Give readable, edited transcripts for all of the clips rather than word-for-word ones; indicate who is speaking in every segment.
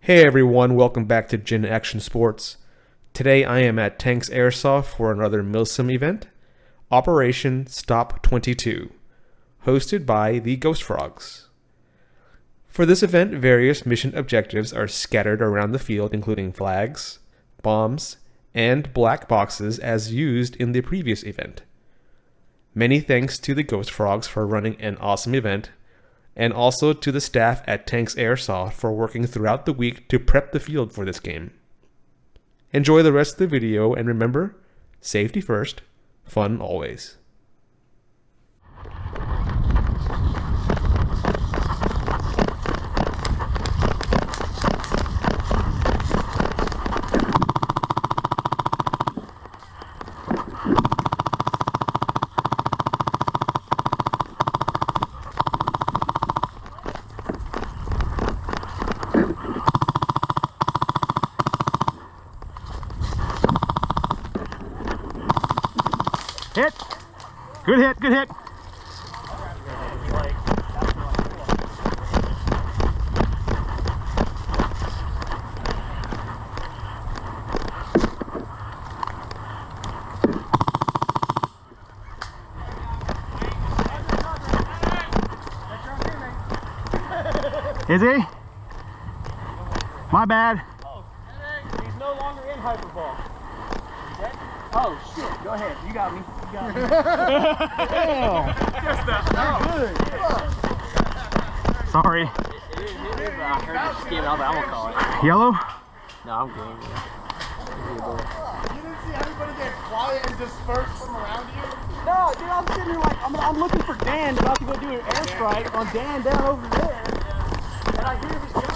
Speaker 1: Hey everyone, welcome back to Gin Action Sports. Today I am at Tanks Airsoft for another MILSIM event, Operation Stop 22, hosted by the Ghost Frogs. For this event, various mission objectives are scattered around the field, including flags, bombs, and black boxes as used in the previous event. Many thanks to the Ghost Frogs for running an awesome event, and also to the staff at Tanks Airsoft for working throughout the week to prep the field for this game. Enjoy the rest of the video, and remember, safety first, fun always.
Speaker 2: Hit! Good hit, good hit! Is he? My bad.
Speaker 3: Oh, he's no longer in hyperball. Oh shit, go ahead. You got me. You got me. Just that.
Speaker 2: Sorry.
Speaker 3: I heard it skin. I was like, I'm gonna call it.
Speaker 2: Yellow?
Speaker 3: No, I'm green.
Speaker 4: You didn't see everybody get quiet and disperse from around you?
Speaker 3: No, dude, I'm sitting here like, I'm looking for Dan, about to go do an airstrike on Dan down over there. And I hear this guy.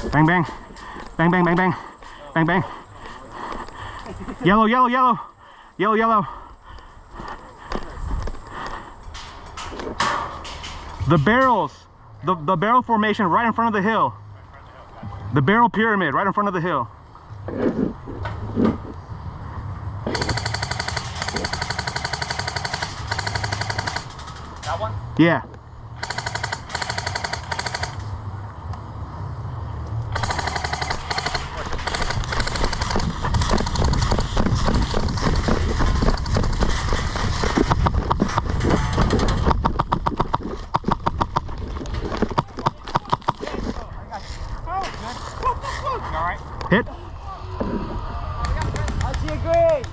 Speaker 2: Bang, bang. Bang, bang, bang, bang. Bang, bang. Yellow, yellow, yellow. Yellow, yellow. The barrels. The barrel formation right in front of the hill. The barrel pyramid right in front of the hill.
Speaker 3: That one?
Speaker 2: Yeah.
Speaker 3: Alright.
Speaker 2: Hit.
Speaker 3: I see a green.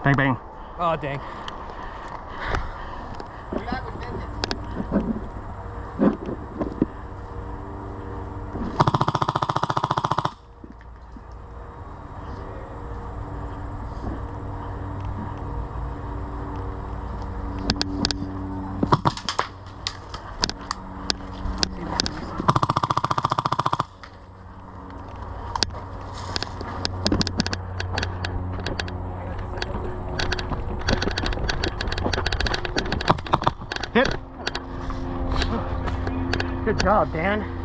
Speaker 2: Bang, bang.
Speaker 3: Oh, dang.
Speaker 2: Hit.
Speaker 3: Good job, Dan.